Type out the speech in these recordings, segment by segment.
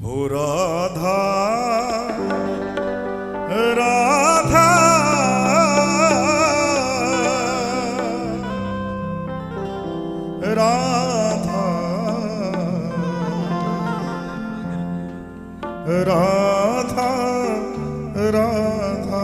हो राधा राधा राधा राधा राधा राधा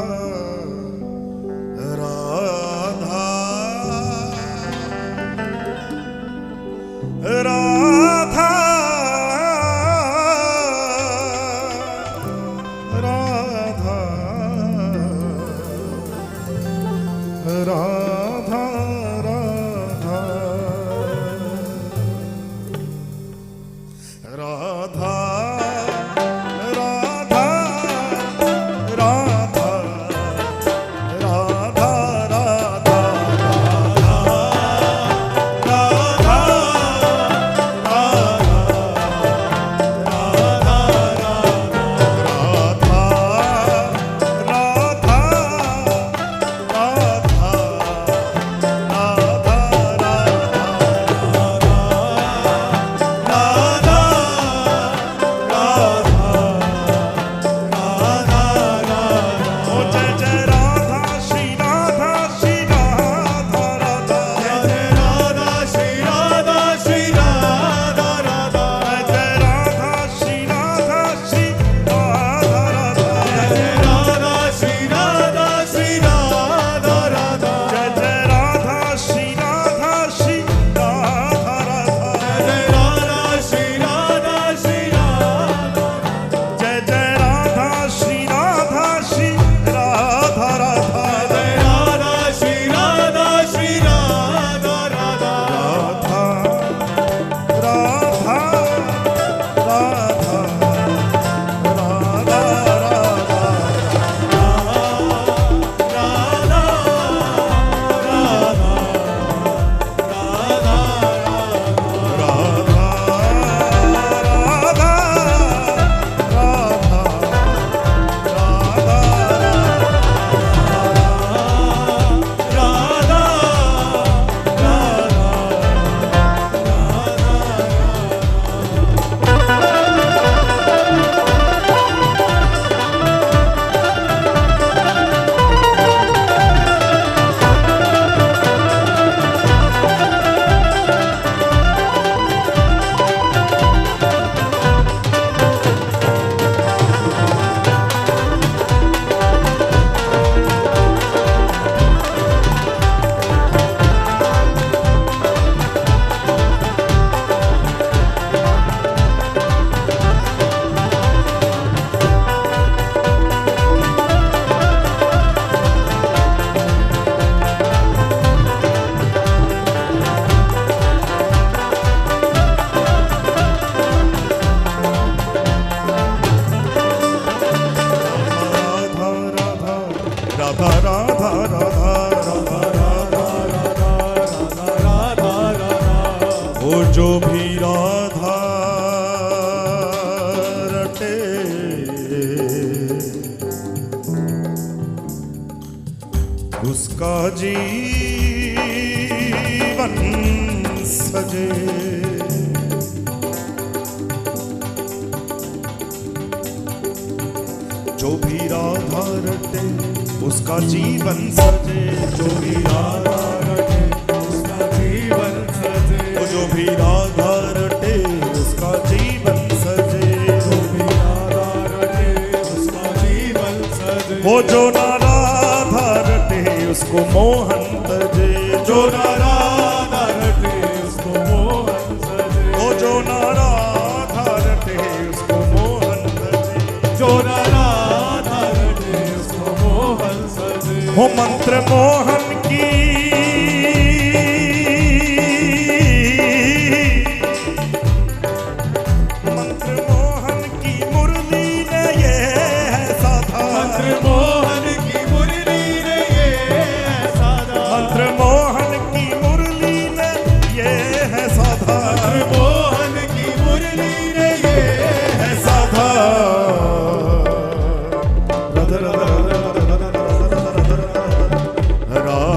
राधा राधा राधा राधा वो जो भी राधा रटे उसका जीवन सजे। जो भी राधा रटे उसका जीवन सजे। जो भी राधा रटे उसका जीवन सजे। जो भी राधा रटे उसका जीवन सजे। जो भी राधा रटे उसका जीवन सजे। वो जो ना राधा रटे उसको मोहन तजे। जो ना राधा रटे उसको मोहन सजे। वो जो ना राधा रटे उसको मोहन तजे। जो ना राधा रटे उसको मोहन सजे। हो मंत्र मोहन की राधा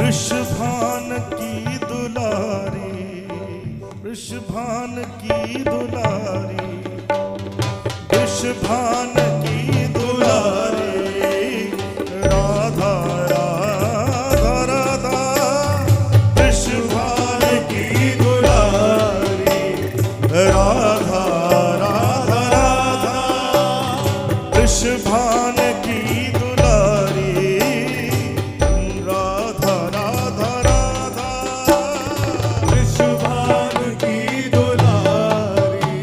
वृषभान की दुलारी, वृषभान की दुलारी, वृषभान की दुलारी, राधा राधा राधा, वृषभान की दुलारी, राधा राधा राधा, वृषभान की दुलारी, राधा राधा राधा, वृषभान की दुलारी,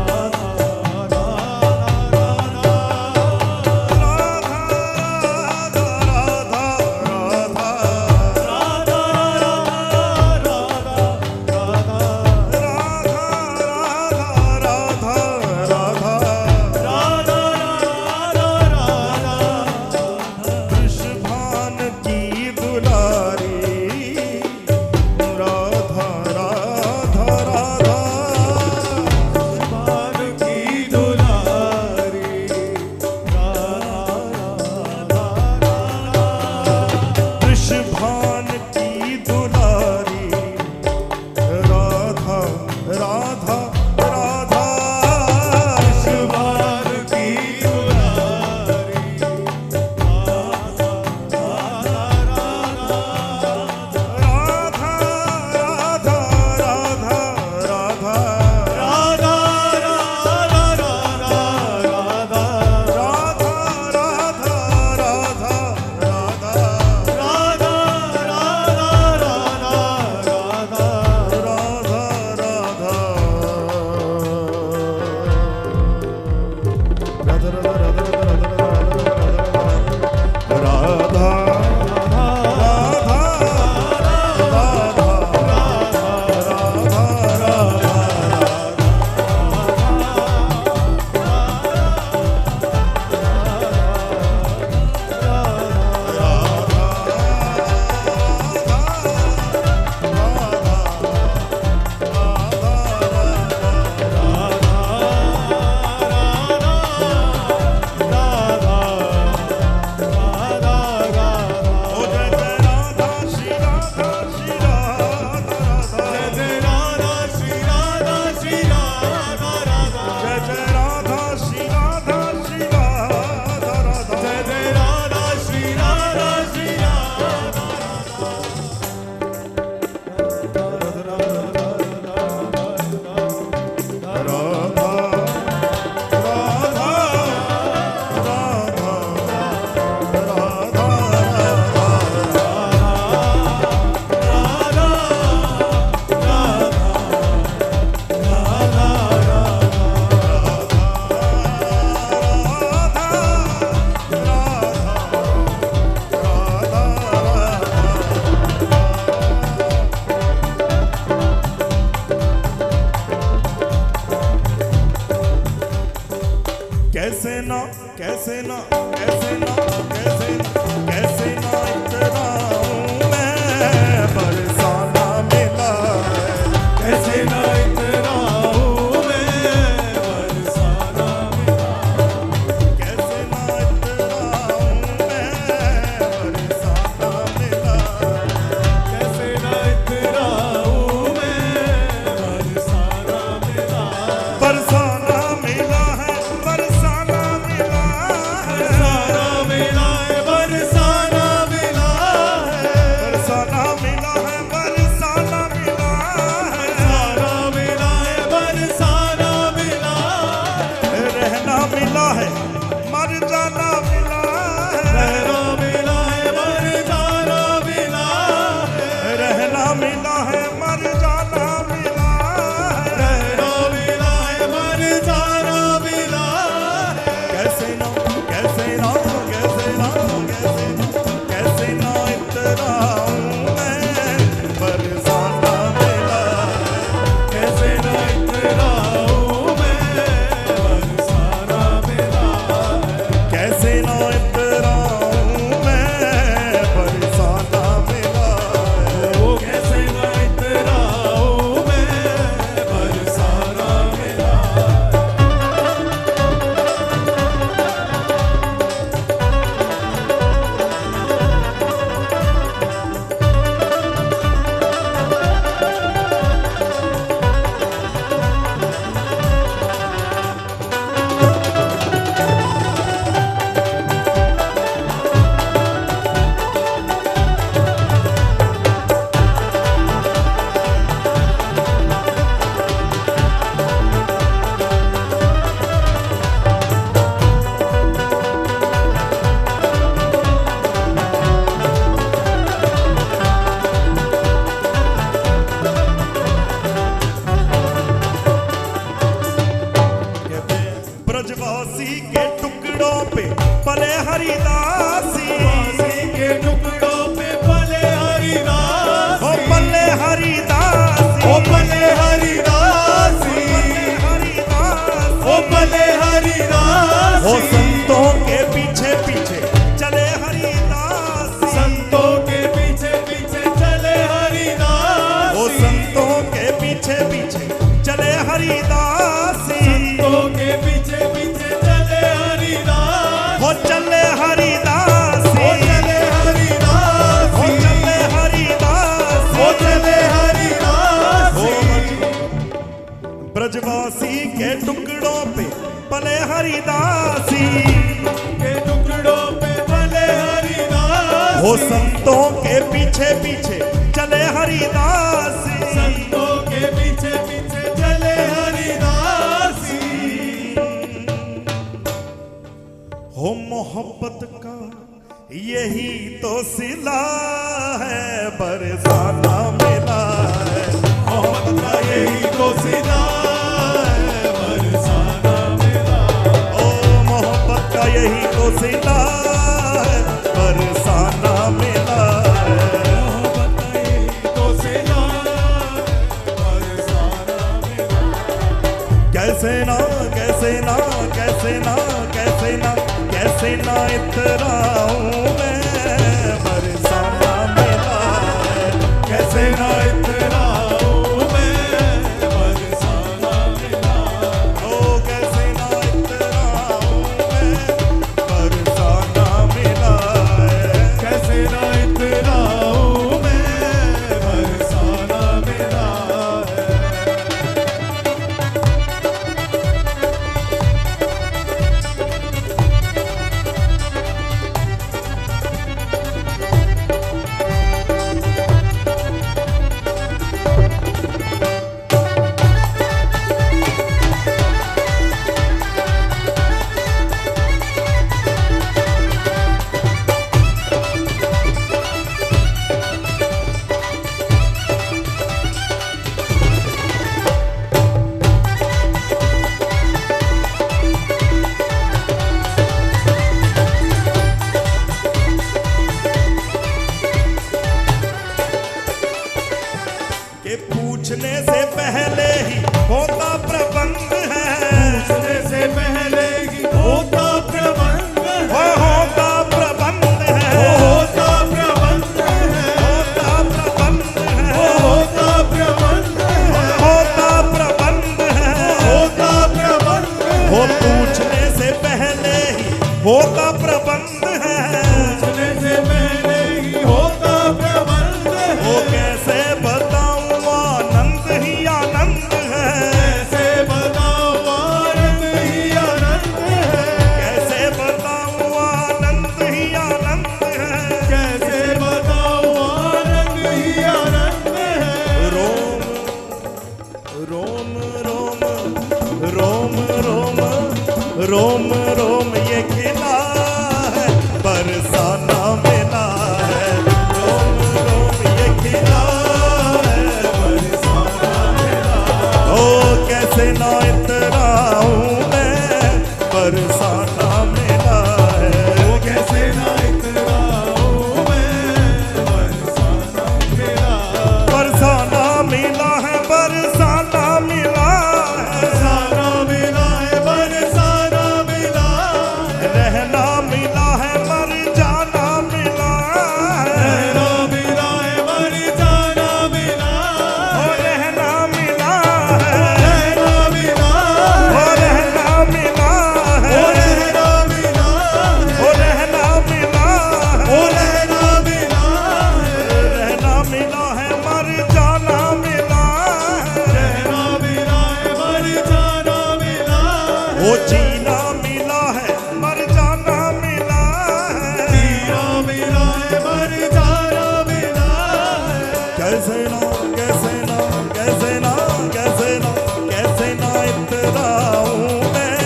राधा राधा वृषभान की दुलारी, राधा राधा राधा, वृषभान की दुलारी, वृषभान की दुलारी, राधा राधा राधा, वृषभान की दुलारी, राधा राधा राधा राधा, राधा राधा राधा राधा राधा राधा राधा, राधा कैसे ना कैसे ना कैसे ना कैसे ना कैसे ना इतराऊं मैं, बरसाना मिला है, कैसे ना इतराऊं मैं, बरसाना मिला, कैसे ना इतराऊं मैं, बरसाना मिला है, कैसे ना इतराऊं मैं, बरसाना मिला, बरसाना मिला है, बरसाना मिला है, संतों के पीछे पीछे चले हरिदास, ओ संतों के पीछे पीछे चले हरिदासी, संतों के पीछे पीछे चले हरिदास, हो चले हरिदासी, ओ चले हरिदास, हो चले हरिदासी, ओ चले हरिदास। ब्रजवासी के टुकड़ों पे पले हरिदासी, के टुकड़ों पे पले हरिदास, हो संतों के पीछे पीछे चले हरिदासी, संतों के पीछे पीछे चले हरिदासी। हो मोहब्बत का यही तो सिला है, बरसाना मिला है, मोहब्बत का यही तो सिला है, बरसाना मिला। ओ मोहब्बत का यही तो सिला है, बरसाना मिला है, मोहब्बत का यही तो सिला है, बरसाना मिला। कैसे ना कैसे ना कैसे ना कैसे ना कैसे ना इतराऊं मैं, बरसाना मिला है, कैसे ना इतराऊं मैं, बरसाना मिला। ओ कैसे ना इतराऊं मैं, बरसाना मिला है, कैसे ना इतराऊं मैं, बरसाना मिला है। कि पूछने से पहले ही होता प्रबंध है, पूछने से पहले ही होता प्रबंध वो है, होता प्रबंध है, होता प्रबंध है, होता प्रबंध है, होता प्रबंध है, होता प्रबंध है, होता प्रबंध है। वो पूछने से पहले ही होता प्रबंध है, पूछने से पहले ही होता प्रबंध वो है। कैसे बताऊं आनंद ही आनंद है, कैसे बताऊं आनंद ही आनंद है, कैसे बताऊं आनंद ही आनंद है, कैसे बताऊं आनंद ही आनंद है। रोम रोम रोम रोम रोम रोम रोम ये खिला है, बरसाना मिला है, रोम रोम ये खिला है, बरसाना मिला। ओ कैसे ना इतराऊं मैं, बरसाना मिला है, वो कैसे ना इतराऊं मैं, बरसाना मिला। बरसाना मिला है, बरसाना मिला है, बरसाना मिला है, बरसाना मिला है। रहना मिला है, मर जाना मिला है, रहना मिला है, मर जाना मिला ओ है। रहना मिला है, रहना मिला ओ है, रहना मिला है, ओ रहना मिला है, ओ रहना मिला है, ओ रहना मिला है। रहना मिला है, मर जाना मिला है, रहना मिला है, मर जाना मिला है। ओ जीना मिला है, मर जाना मिला है, जीना मिला है, मर जाना मिला है। कैसे ना कैसे ना कैसे ना कैसे ना कैसे ना इतराऊं मैं,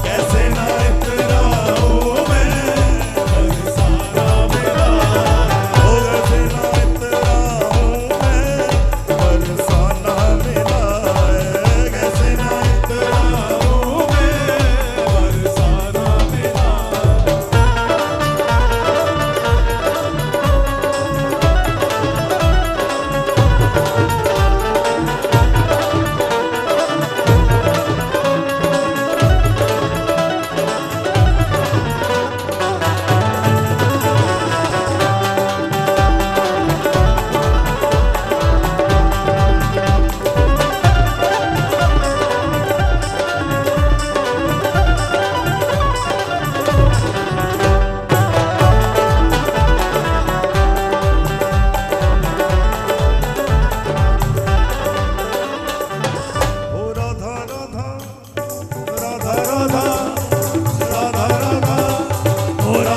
कैसे ना इतराऊं मैं, बरसाना मिला है। ओ कैसे ना इतराऊं मैं, बरसाना मिला है, कैसे ना इतराऊं मैं, बरसाना मिला है।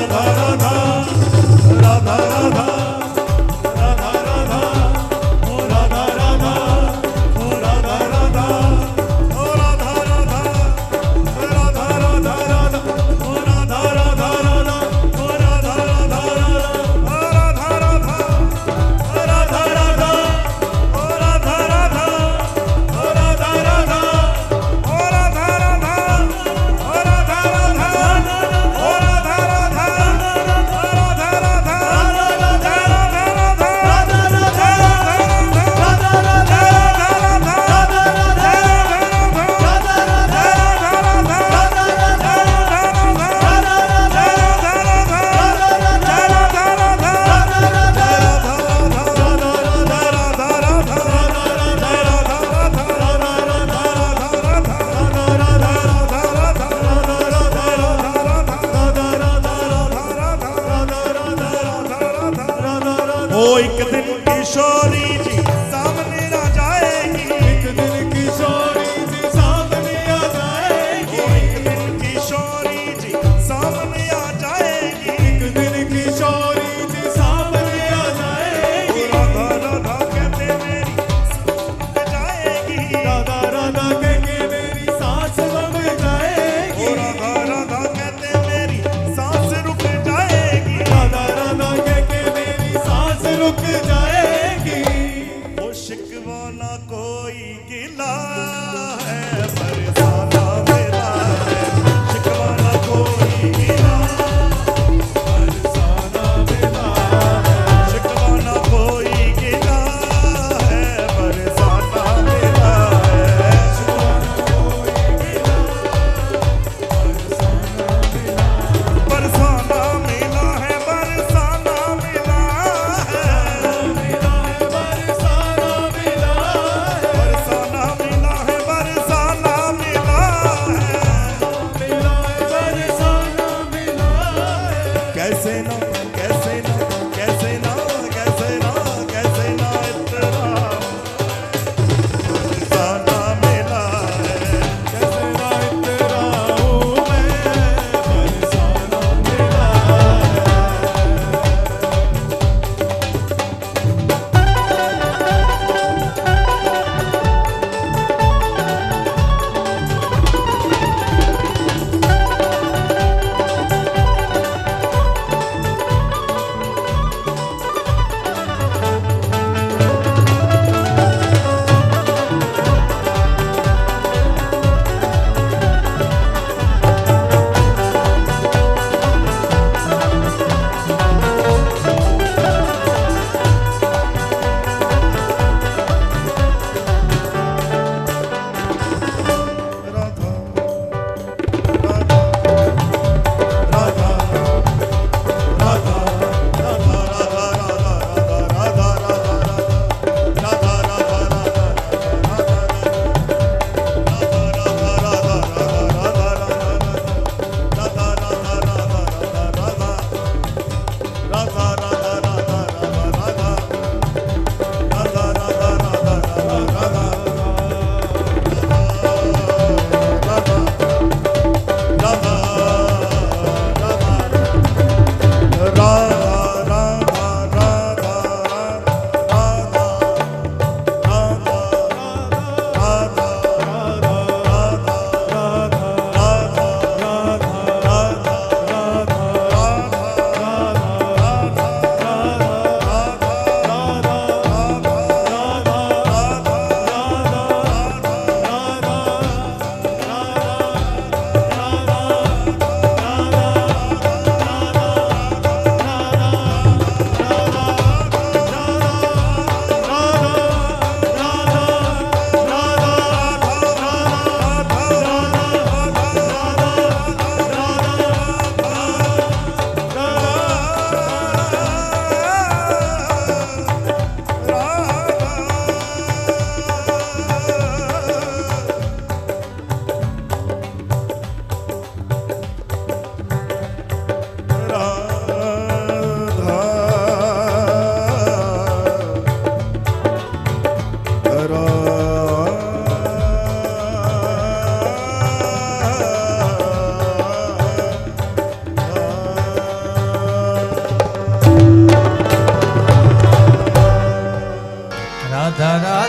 राधा राधा राधा राधा राधा राधा ओ राधा राधा ओ राधा राधा ओ राधा राधा राधा राधा राधा ओ राधा राधा राधा ओ राधा राधा राधा ओ राधा राधा ओ राधा राधा ओ राधा राधा ओ राधा राधा ओ राधा राधा ओ राधा राधा ओ एक दिन किशोरी जी सामने आ जाएगी, एक दिन किशोरी जी सामने आ जाएगी, एक दिन किशोरी जी सामने आ जाएगी, एक दिन किशोरी जी सामने आ जाएगी, राधा राधा कहते मेरी रुक जाएगी, राधा राधा कह के मेरी सांस रुक जाएगी, राधा राधा कहते मेरी सांस रुक जाएगी, राधा राधा कह के मेरी सांस रुक जाएगी। वो शिकवा ना कोई गिला है फरसाना मेरा है, शिकवा ना कोई गिला, फरसाना मिला है, शिकवा ना कोई गिला है फरसाना मेरा है, बरसाना मिला है बरसाना मिला है, मिला है बरसाना मिला है, बरसाना मिला है बरसाना मिला है, मिला है बरसाना मिला है। कैसे ना कैसे ना कैसे ना कैसे ना कैसे ना इतना बरसाना मिला है, कैसे ना इतरा हूँ मैं, बरसाना मिला है।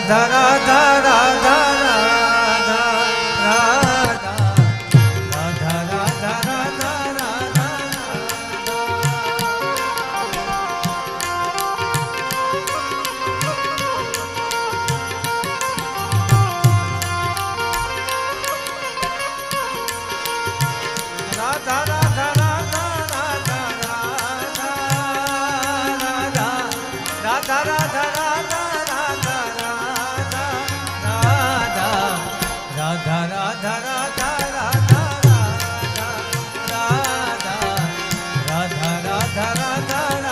Radha Radha Radha Radha Radha Radha Radha Radha Radha Radha Radha Radha Radha Radha Radha Radha Radha Radha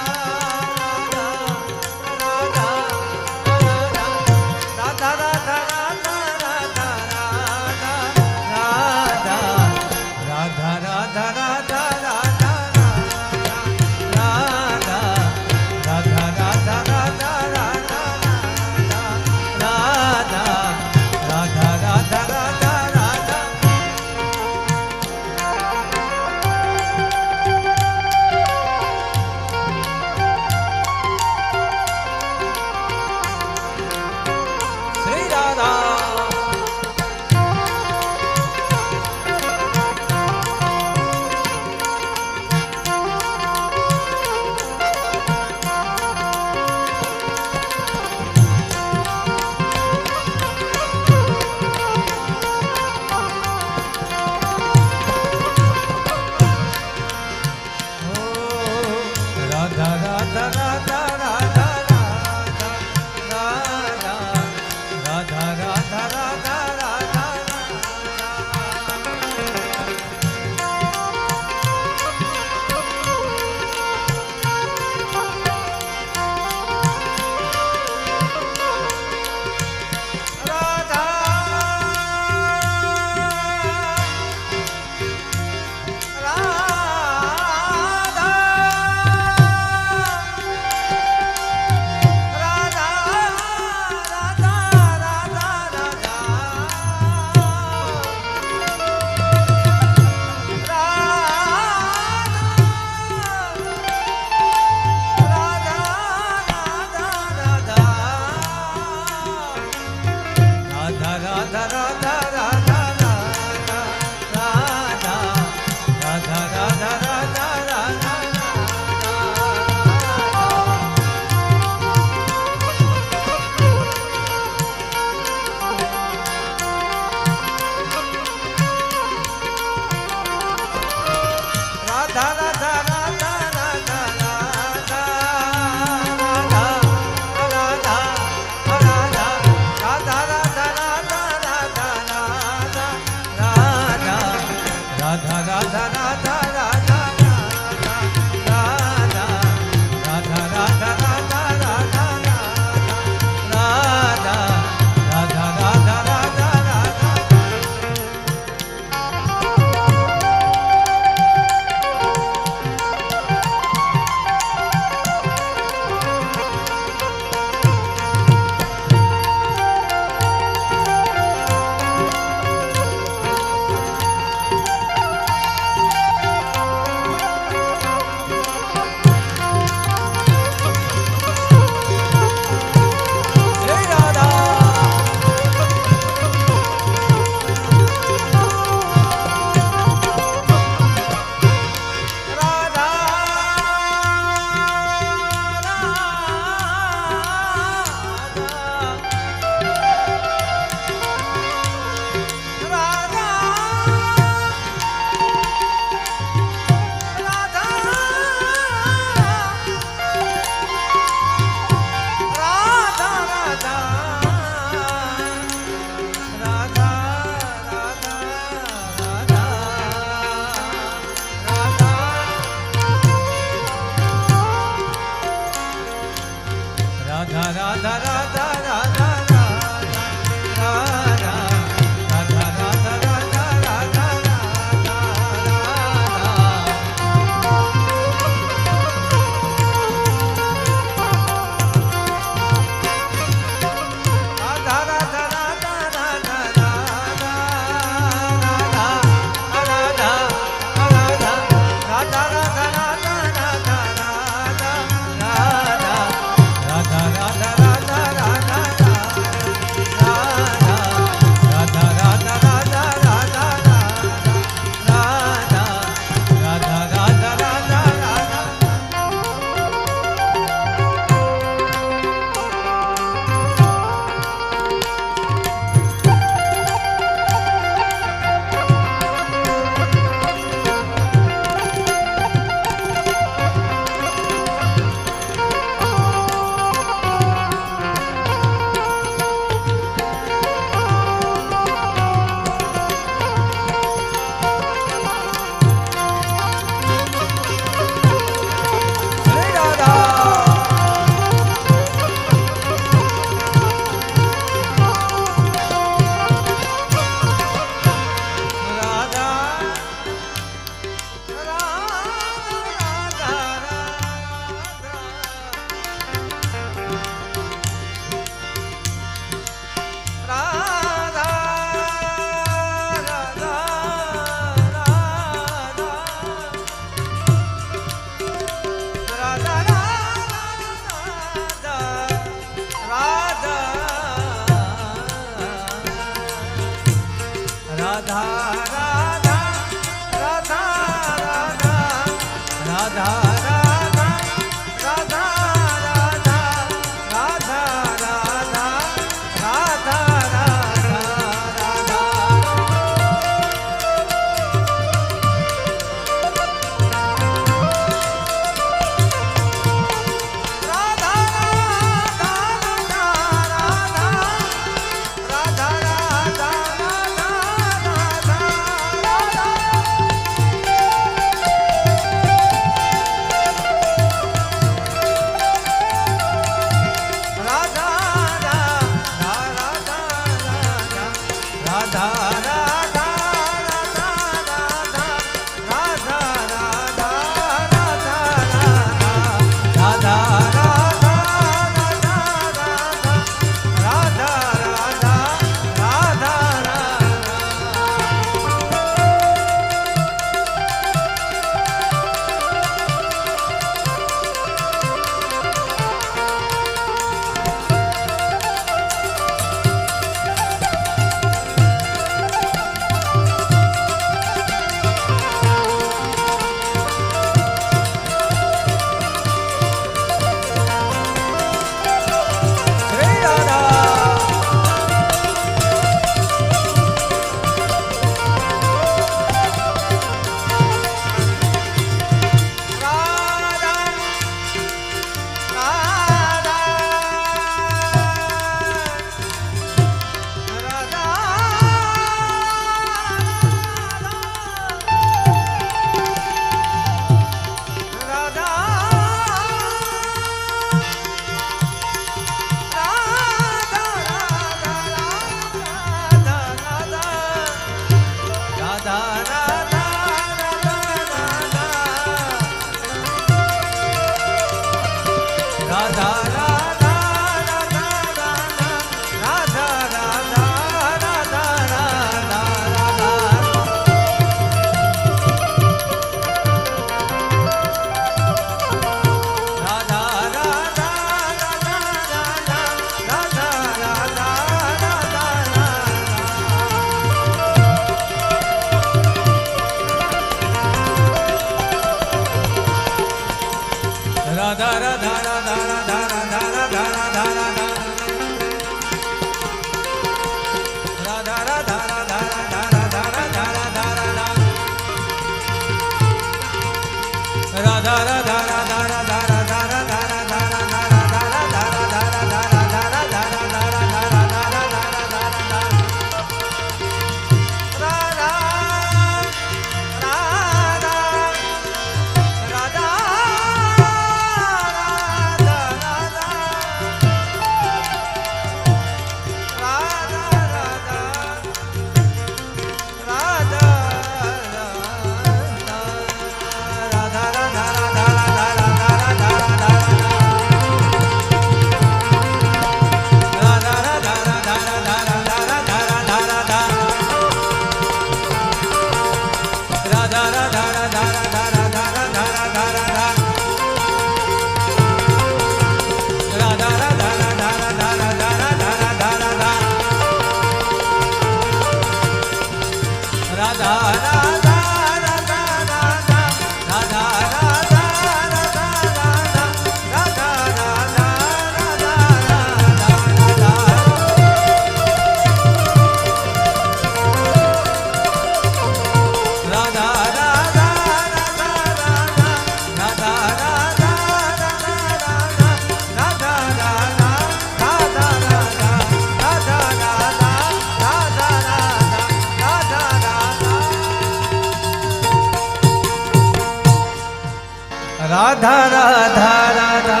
Radha Radha Radha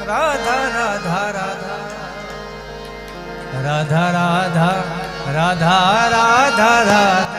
Radha Radha Radha Radha Radha Radha Radha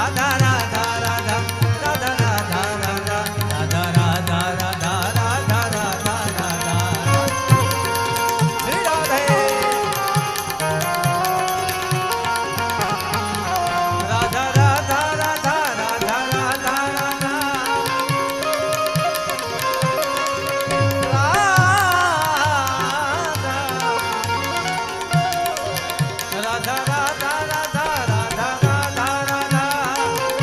Radha Radha Radha Radha Radha Radha Radha Radha Radha Radha Radha Radha Shri Radhe Radha Radha Radha Radha Radha Radha Radha Radha Radha Radha Radha Radha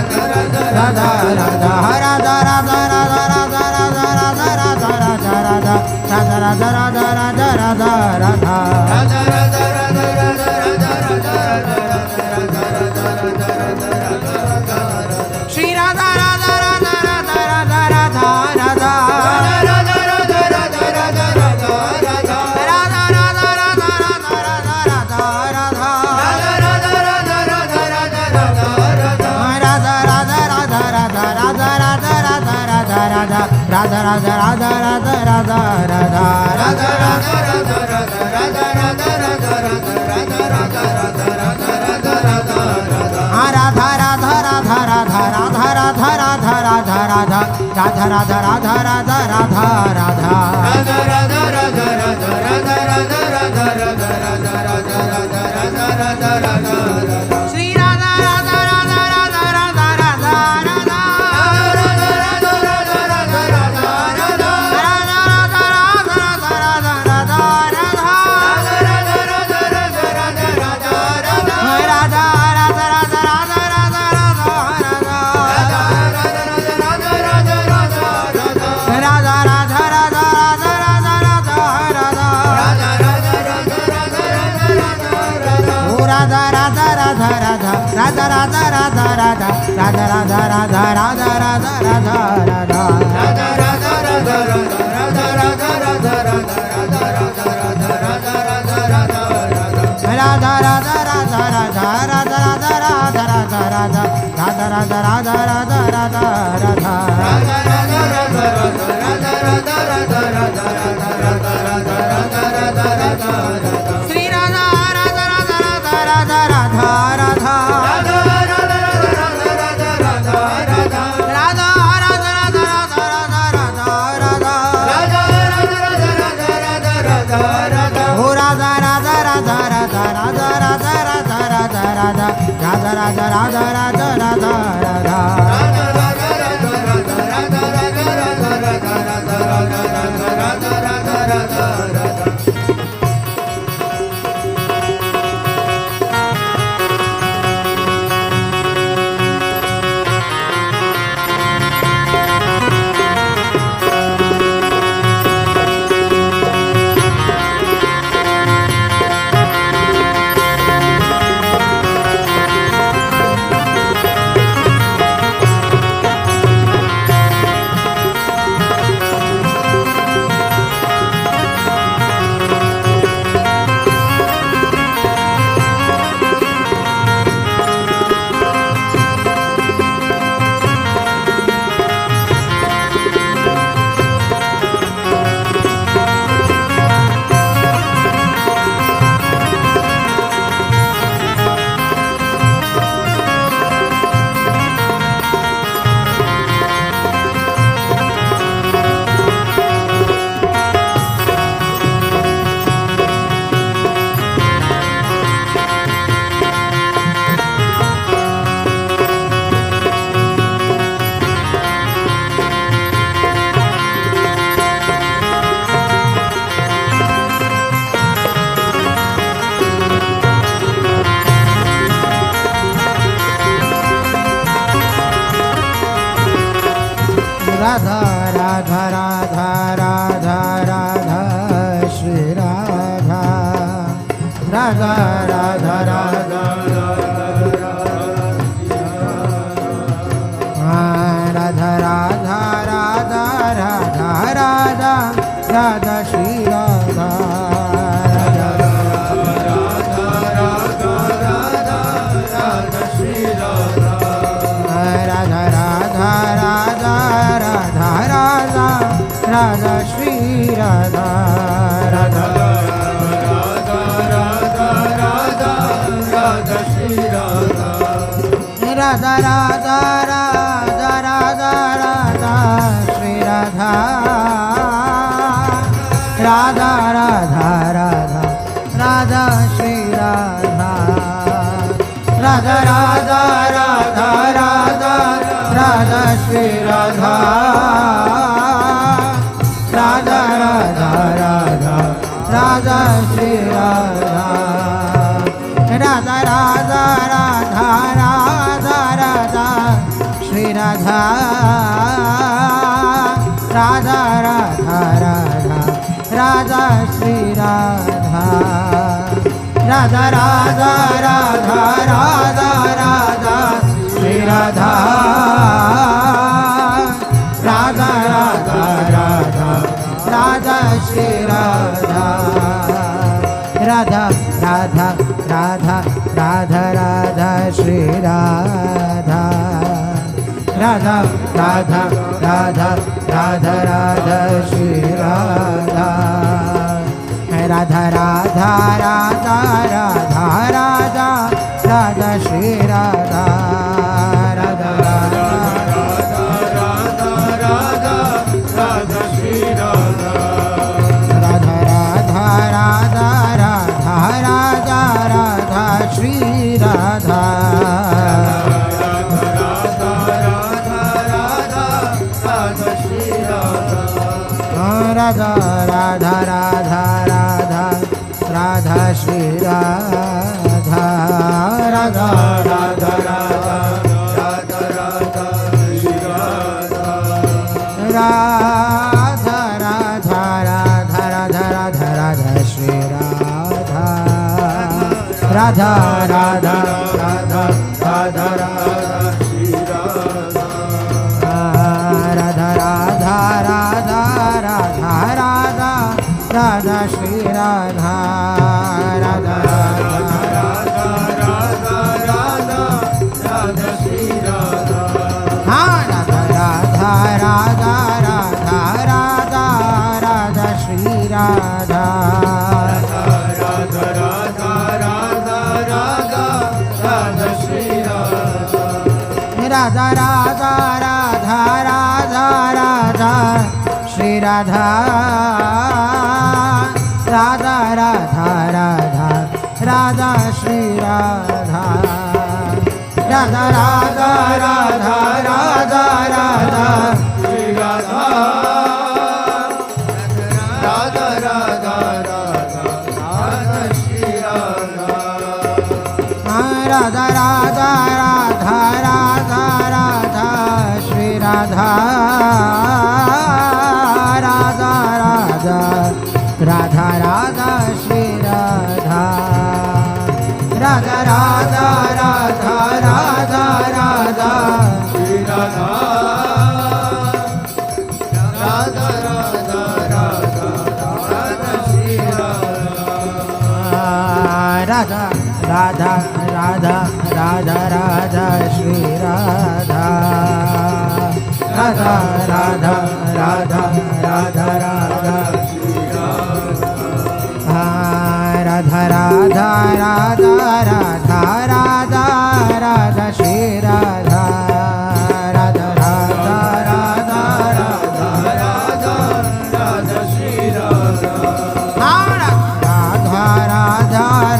Radha Radha Radha Radha Radha Radha Radha Radha Radha Radha Radha Radha Radha Radha Radha Radha Shri Radha Radha Radha Radha Radha Radha Radha Radha Radha Radha Radha Radha Radha Radha Shri Radha Radha Radha Radha Radha Radha Radha Shri Radha Radha Radha Radha Radha Radha Radha Radha Radha Radha Radha Radha Shri Radha Radha Radha Radha Radha Radha Radha Radha Radha Radha Shri Radha Radha Radha Radha Radha Radha Shri Radha Radha Radha Radha Radha Radha Radha Shri Radha Radha Radha Radha Radha Radha Shri Radha Radha Radha Radha Radha Radha Shri Radha Radha Radha Radha Radha Shri Radha Radha Radha Radha Radha Radha Shri Radha Radha Radha Radha Radha Shri Radha Radha Radha Radha Radha Radha Radha Radha Radha Radha Radha Shri Radha Radha Radha Radha Radha Radha Shri Radha Radha Radha Radha Radha Shri Radha Radha Radha Radha Radha Radha Shri Radha Radha Radha Radha Radha Radha Shri Radha Radha Radha Radha Radha Radha Radha Shri Radha Radha Radha Radha Radha Radha Shri Radha Radha Radha Radha Radha Radha Radha Shri Radha Radha Radha Radha Radha Radha Shri Radha Radha Radha Radha Radha Radha Shri Radha Radha Radha Radha Radha Radha Radha Shri Radha Radha Radha Radha Radha Radha Shri Radha Radha Radha Radha Radha Radha Radha Shri Radha Radha Radha Radha Radha Radha Shri Radha हाँ राधा राधा राधा राधा राधा राधा श्री राधा राधा राधा राधा राधा राधा श्री राधा राधा राधा राधा राधा राधा श्री राधा राधा राधा राधा राधा श्री राधा राधा राधा राधा राधा राधा श्री राधा राधा राधा राधा राधा श्री राधा राधा राधा राधा राधा राधा श्री राधा राधा राधा राधा राधा श्री राधा राधा राधा राधा राधा राधा श्री राधा राधा राधा राधा राधा श्री राधा राधा राधा राधा राधा राधा श्री राधा राधा राधा राधा राधा राधा श्री राधा राधा राधा राधा राधा राधा राधा श्री राधा राधा राधा राधा राधा राधा राधा श्री राधा राधा राधा राधा राधा राधा श्री राधा राधा राधा राधा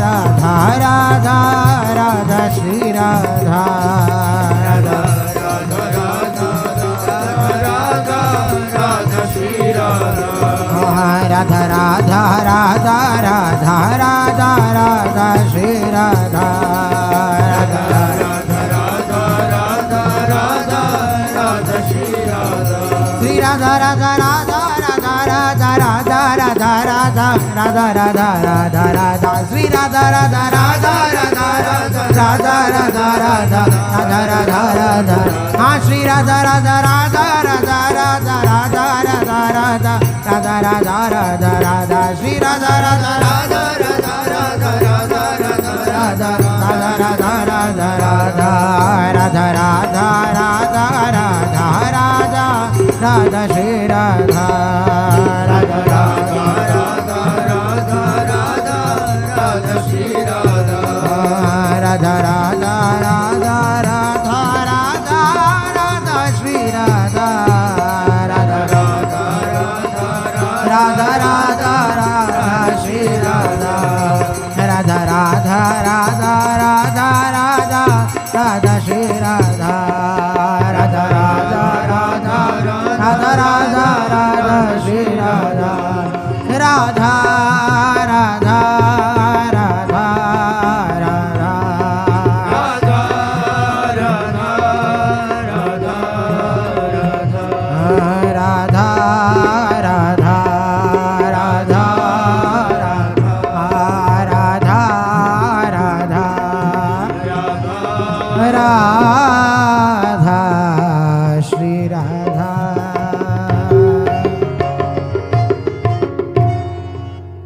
राधा राधा श्री राधा राधा राधा राधा राधा राधा राधा श्री राधा राधा राधा राधा राधा राधा राधा श्री राधा श्री राधा राधा राधा राधा राधा राधा राधा राधा राधा राधा राधा राधा श्री राधा राधा राधा राधा राधा राधा राधा राधा राधा राधा राधा हाँ श्री राधा राधा राधा राधा राधा राधा राधा राधा राधा राधा राधा राधा श्री राधा राधा राधा राधा राधा राधा राधा राधा राधा राधा राधा राधा राधा राधा राधा राधा राधा श्री राधा राधा राधा राधा राधा राधा राधा श्री राधा राधा राधा राधा राधा राधा राधा श्री राधा राधा राधा राधा राधा राधा राधा श्री राधा राधा राधा राधा राधा राधा राधा श्री राधा राधा राधा राधा राधा राधा राधा श्री राधा श्री राधा